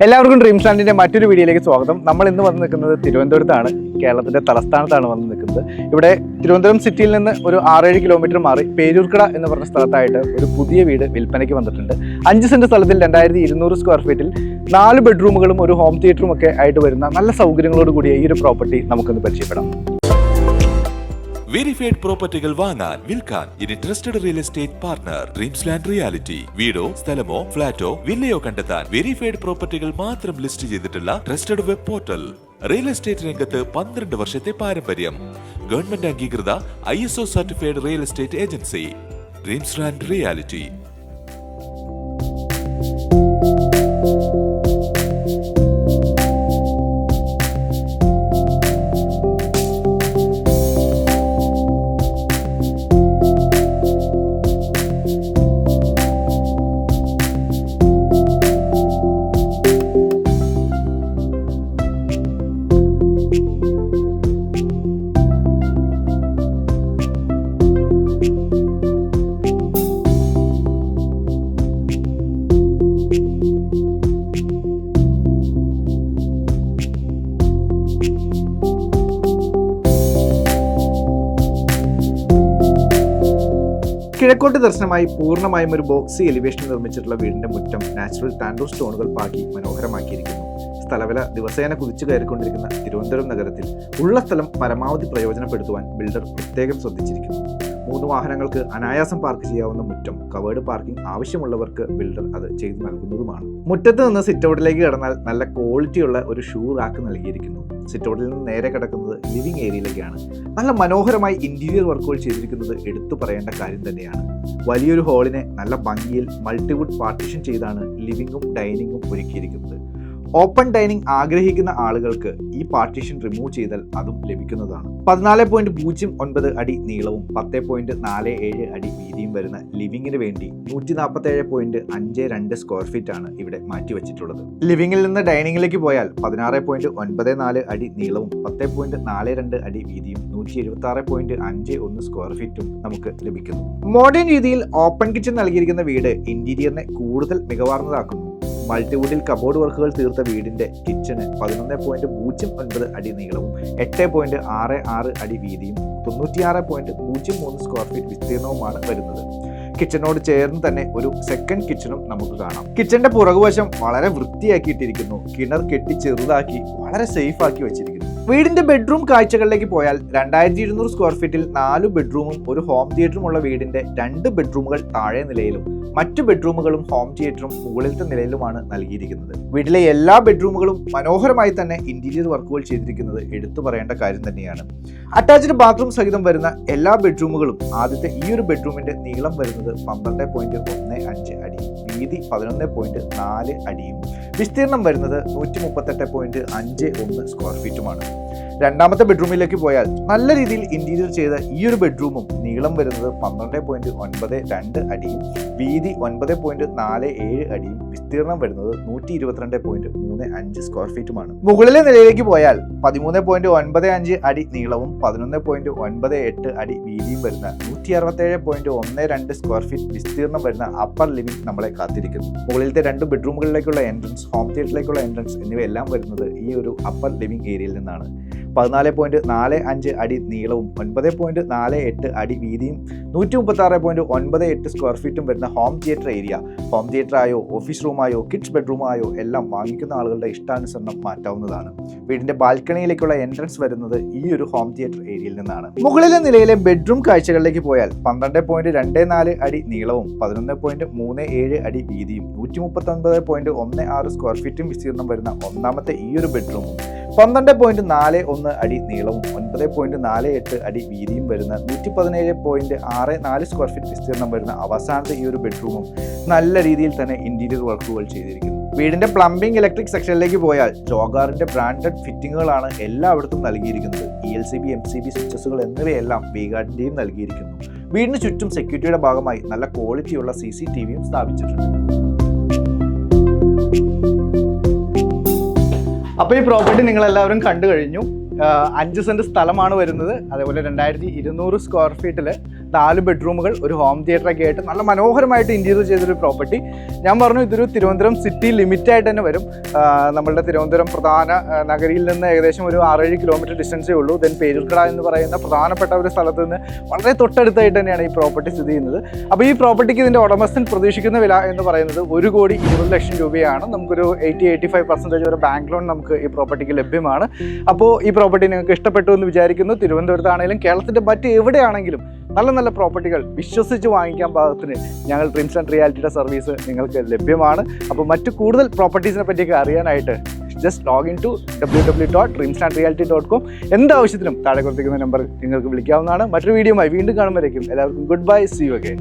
എല്ലാവർക്കും ഡ്രീംസ് ലാൻഡിന്റെ മറ്റൊരു വീഡിയോയിലേക്ക് സ്വാഗതം. നമ്മൾ ഇന്ന് വന്ന് നിൽക്കുന്നത് തിരുവനന്തപുരത്താണ്, കേരളത്തിന്റെ തലസ്ഥാനത്താണ് വന്ന് നിൽക്കുന്നത്. ഇവിടെ തിരുവനന്തപുരം സിറ്റിയിൽ നിന്ന് ഒരു 6-7 കിലോമീറ്റർ മാറി പേരൂർക്കട എന്ന് പറഞ്ഞ സ്ഥലത്തായിട്ട് ഒരു പുതിയ വീട് വിൽപ്പനയ്ക്ക് വന്നിട്ടുണ്ട്. 5 സെന്റ് സ്ഥലത്തിൽ 2200 സ്ക്വയർ ഫീറ്റിൽ 4 ബെഡ്റൂമുകളും ഒരു ഹോം തിയേറ്ററും ഒക്കെ ആയിട്ട് വരുന്ന നല്ല സൗകര്യങ്ങളോട് കൂടിയ ഈ ഒരു പ്രോപ്പർട്ടി നമുക്കൊന്ന് പരിചയപ്പെടാം. വെരിഫൈഡ് പ്രോപ്പർട്ടികൾ വാങ്ങാൻ വിൽക്കാൻ ഇനി trusted real estate partner dreams land reality. വീടോ സ്ഥലമോ ഫ്ലാറ്റോ വില്ലയോ കണ്ടെത്താൻ വെരിഫൈഡ് പ്രോപ്പർട്ടികൾ മാത്രം ലിസ്റ്റ് ചെയ്തിട്ടുള്ള trusted web portal. Real estate രംഗത്ത് 12 വർഷത്തെ പാരമ്പര്യം. ഗവൺമെന്റ് അംഗീകൃത ISO certified real estate agency dreams land reality. കിഴക്കോട്ട് ദർശനമായി പൂർണ്ണമായും ഒരു ബോക്സി എലിവേഷൻ നിർമ്മിച്ചിട്ടുള്ള വീടിന്റെ മുറ്റം നാച്ചുറൽ ടാൻഡൂർ സ്റ്റോണുകൾ പാകി മനോഹരമാക്കിയിരിക്കുന്നു. സ്ഥലവില ദിവസേന കുതിച്ചു കയറിക്കൊണ്ടിരിക്കുന്ന തിരുവനന്തപുരം നഗരത്തിൽ ഉള്ള സ്ഥലം പരമാവധി പ്രയോജനപ്പെടുത്തുവാൻ ബിൽഡർ പ്രത്യേകം ശ്രദ്ധിച്ചിരിക്കുന്നു. 3 വാഹനങ്ങൾക്ക് അനായാസം പാർക്ക് ചെയ്യാവുന്ന മുറ്റം, കവേർഡ് പാർക്കിംഗ് ആവശ്യമുള്ളവർക്ക് ബിൽഡർ അത് ചെയ്തു നൽകുന്നതുമാണ്. മുറ്റത്ത് നിന്ന് സിറ്റൗട്ടിലേക്ക് കടന്നാൽ നല്ല ക്വാളിറ്റിയുള്ള ഒരു ഷൂ റാക്ക് നൽകിയിരിക്കുന്നു. സിറ്റൗട്ടിൽ നിന്ന് നേരെ കിടക്കുന്നത് ലിവിംഗ് ഏരിയയിലേക്കാണ്. നല്ല മനോഹരമായി ഇന്റീരിയർ വർക്കുകൾ ചെയ്തിരിക്കുന്നത് എടുത്തു പറയേണ്ട കാര്യം തന്നെയാണ്. വലിയൊരു ഹാളിനെ നല്ല ഭംഗിയിൽ മൾട്ടിവുഡ് പാർട്ടീഷൻ ചെയ്താണ് ലിവിംഗും ഡൈനിങ്ങും ഒരുക്കിയിരിക്കുന്നത്. ഓപ്പൺ ഡൈനിങ് ആഗ്രഹിക്കുന്ന ആളുകൾക്ക് ഈ പാർട്ടീഷൻ റിമൂവ് ചെയ്താൽ അതും ലഭിക്കുന്നതാണ്. 14.09 അടി നീളവും 10.47 അടി വീതിയും വരുന്ന ലിവിങ്ങിന് വേണ്ടി 147.52 സ്ക്വയർ ഫീറ്റ് ആണ് ഇവിടെ മാറ്റിവെച്ചിട്ടുള്ളത്. ലിവിങ്ങിൽ നിന്ന് ഡൈനിങ്ങിലേക്ക് പോയാൽ 16.94 അടി നീളവും 10.42 അടി വീതിയും 176.51 സ്ക്വയർ ഫീറ്റും നമുക്ക് ലഭിക്കുന്നു. മോഡേൺ രീതിയിൽ ഓപ്പൺ കിച്ചൺ നൽകിയിരിക്കുന്ന വീട് ഇന്റീരിയറിനെ കൂടുതൽ മികവാർന്നതാക്കുന്നു. മൾട്ടിവുഡിൽ കബോർഡ് വർക്കുകൾ തീർത്ത വീടിന്റെ കിച്ചണ് 11.09 അടി നീളവും 8.66 അടി വീതിയും 96.03 സ്ക്വയർ ഫീറ്റ് വിസ്തീർണവുമാണ് വരുന്നത്. കിച്ചണോട് ചേർന്ന് തന്നെ ഒരു സെക്കൻഡ് കിച്ചണും നമുക്ക് കാണാം. കിച്ചന്റെ പുറകുവശം വളരെ വൃത്തിയാക്കിയിട്ടിരിക്കുന്നു. കിണർ കെട്ടി ചെറുതാക്കി വളരെ സേഫ് ആക്കി വെച്ചിരിക്കുന്നു. വീടിന്റെ ബെഡ്റൂം കാഴ്ചകളിലേക്ക് പോയാൽ 2200 സ്ക്വയർ ഫീറ്റിൽ 4 ബെഡ്റൂമും ഒരു ഹോം തിയേറ്ററും ഉള്ള വീടിന്റെ 2 ബെഡ്റൂമുകൾ താഴെ നിലയിലും മറ്റു ബെഡ്റൂമുകളും ഹോം തിയേറ്ററും മുകളിലത്തെ നിലയിലുമാണ് നൽകിയിരിക്കുന്നത്. വീട്ടിലെ എല്ലാ ബെഡ്റൂമുകളും മനോഹരമായി തന്നെ ഇന്റീരിയർ വർക്കുകൾ ചെയ്തിരിക്കുന്നത് എടുത്തു പറയേണ്ട കാര്യം തന്നെയാണ്. അറ്റാച്ച്ഡ് ബാത്റൂം സഹിതം വരുന്ന എല്ലാ ബെഡ്റൂമുകളും ആദ്യത്തെ ഈ ഒരു ബെഡ്റൂമിന്റെ നീളം വരുന്നത് 12.15 അടിയും വീതി 11.4 അടിയും വിസ്തീർണം വരുന്നത് 138.51 സ്ക്വയർ ഫീറ്റുമാണ്. രണ്ടാമത്തെ ബെഡ്റൂമിലേക്ക് പോയാൽ നല്ല രീതിയിൽ ഇന്റീരിയർ ചെയ്ത ഈ ഒരു ബെഡ്റൂമും നീളം വരുന്നത് 12.92 അടിയും വീതി 9.47 അടിയും വിസ്തീർണം വരുന്നത് 122.35 സ്ക്വയർ ഫീറ്റുമാണ്. മുകളിലെ നിലയിലേക്ക് പോയാൽ 13.95 അടി നീളവും 11.98 അടി വീതിയും വരുന്ന 167.12 സ്ക്വയർ ഫീറ്റ് വിസ്തീർണം വരുന്ന അപ്പർ ലിവിംഗ് നമ്മളെ കാത്തിരിക്കുന്നു. മുകളിലത്തെ 2 ബെഡ്റൂമുകളിലേക്കുള്ള എൻട്രൻസ്, ഹോം തിയേറ്ററിലേക്കുള്ള എൻട്രൻസ് എന്നിവയെല്ലാം വരുന്നത് ഈ ഒരു അപ്പർ ലിവിംഗ് ഏരിയയിൽ നിന്നാണ്. 14.45 അടി നീളവും 9.48 അടി വീതിയും 136.98 സ്ക്വയർ ഫീറ്റും വരുന്ന home theatre area. Home theatre ആയോ ഓഫീസ് റൂമായോ കിഡ്സ് ബെഡ്റൂമായോ എല്ലാം വാങ്ങിക്കുന്ന ആളുകളുടെ ഇഷ്ടാനുസരണം മാറ്റാവുന്നതാണ്. വീടിന്റെ ബാൽക്കണിയിലേക്കുള്ള എൻട്രൻസ് വരുന്നത് ഈ ഒരു ഹോം തിയേറ്റർ ഏരിയയിൽ നിന്നാണ്. മുകളിലെ നിലയിലെ ബെഡ്റൂം കാഴ്ചകളിലേക്ക് പോയാൽ 12.24 അടി നീളവും 11.37 അടി വീതിയും 139.16 സ്ക്വയർ ഫീറ്റും വിസ്തീർണം വരുന്ന ഒന്നാമത്തെ ഈ ഒരു ബെഡ്റൂമും 12.41 അടി നീളവും 9.48 അടി വീതിയും വരുന്ന 117.64 സ്ക്വയർ ഫീറ്റ് വിസ്തീർണം വരുന്ന അവസാനത്തെ ഈ ഒരു ബെഡ്റൂമും നല്ല രീതിയിൽ തന്നെ ഇന്റീരിയർ വർക്കുകൾ ചെയ്തിരിക്കുന്നു. വീടിന്റെ പ്ലംബിംഗ് ഇലക്ട്രിക് സെക്ഷനിലേക്ക് പോയാൽ ജോഗാറിന്റെ ബ്രാൻഡഡ് ഫിറ്റിങ്ങുകളാണ് എല്ലായിടത്തും നൽകിയിരിക്കുന്നത്. ELCB MCB സ്വിച്ചസുകൾ എന്നിവയെല്ലാം വീഗാർഡിന്റെയും നൽകിയിരിക്കുന്നു. വീടിന് ചുറ്റും സെക്യൂരിറ്റിയുടെ ഭാഗമായി നല്ല ക്വാളിറ്റിയുള്ള CCTVയും സ്ഥാപിച്ചിട്ടുണ്ട്. അപ്പോൾ ഈ പ്രോപ്പർട്ടി നിങ്ങളെല്ലാവരും കണ്ടു കഴിഞ്ഞു. 5 സെന്റ് സ്ഥലമാണ് വരുന്നത്. അതേപോലെ 2200 സ്ക്വയർ ഫീറ്റിൽ 4 ബെഡ്റൂമുകൾ, ഒരു ഹോം തിയേറ്ററൊക്കെ ആയിട്ട് നല്ല മനോഹരമായിട്ട് ഇൻറ്റീരിയർ ചെയ്തൊരു പ്രോപ്പർട്ടി. ഞാൻ പറഞ്ഞു ഇതൊരു തിരുവനന്തപുരം സിറ്റി ലിമിറ്റായിട്ട് തന്നെ വരും. നമ്മളുടെ തിരുവനന്തപുരം പ്രധാന നഗരിയിൽ നിന്ന് ഏകദേശം ഒരു 6-7 കിലോമീറ്റർ ഡിസ്റ്റൻസേ ഉള്ളൂ. ദെൻ പേരൂർക്കട എന്ന് പറയുന്ന പ്രധാനപ്പെട്ട ഒരു സ്ഥലത്ത് നിന്ന് വളരെ തൊട്ടടുത്തായിട്ട് തന്നെയാണ് ഈ പ്രോപ്പർട്ടി സ്ഥിതി ചെയ്യുന്നത്. അപ്പോൾ ഈ പ്രോപ്പർട്ടിക്ക് ഇതിൻ്റെ ഉടമസ്ഥൻ പ്രതീക്ഷിക്കുന്ന വില എന്ന് പറയുന്നത് 1,20,00,000 രൂപയാണ്. നമുക്കൊരു 80-85% വരെ ബാങ്ക് ലോൺ നമുക്ക് ഈ പ്രോപ്പർട്ടിക്ക് ലഭ്യമാണ്. അപ്പോൾ ഈ പ്രോപ്പർട്ടി നിങ്ങൾക്ക് ഇഷ്ടപ്പെട്ടു എന്ന് വിചാരിക്കുന്നു. തിരുവനന്തപുരത്താണെങ്കിലും കേരളത്തിൻ്റെ മറ്റ് എവിടെയാണെങ്കിലും നല്ല നല്ല പ്രോപ്പർട്ടികൾ വിശ്വസിച്ച് വാങ്ങിക്കാൻ പാകത്തിന് ഞങ്ങൾ ഡ്രീംസ് ലാൻഡ് റിയാലിറ്റിയുടെ സർവീസ് നിങ്ങൾക്ക് ലഭ്യമാണ്. അപ്പോൾ മറ്റു കൂടുതൽ പ്രോപ്പർട്ടീസിനെ പറ്റിയൊക്കെ അറിയാനായിട്ട് ജസ്റ്റ് ലോഗിൻ ടു www.dreamslandreality.com. എന്താവശ്യത്തിനും താഴെ കൊടുത്തിരിക്കുന്ന നമ്പർ നിങ്ങൾക്ക് വിളിക്കാവുന്നതാണ്. മറ്റൊരു വീഡിയോയുമായി വീണ്ടും കാണുമ്പോഴേക്കും എല്ലാവർക്കും good bye, see you again.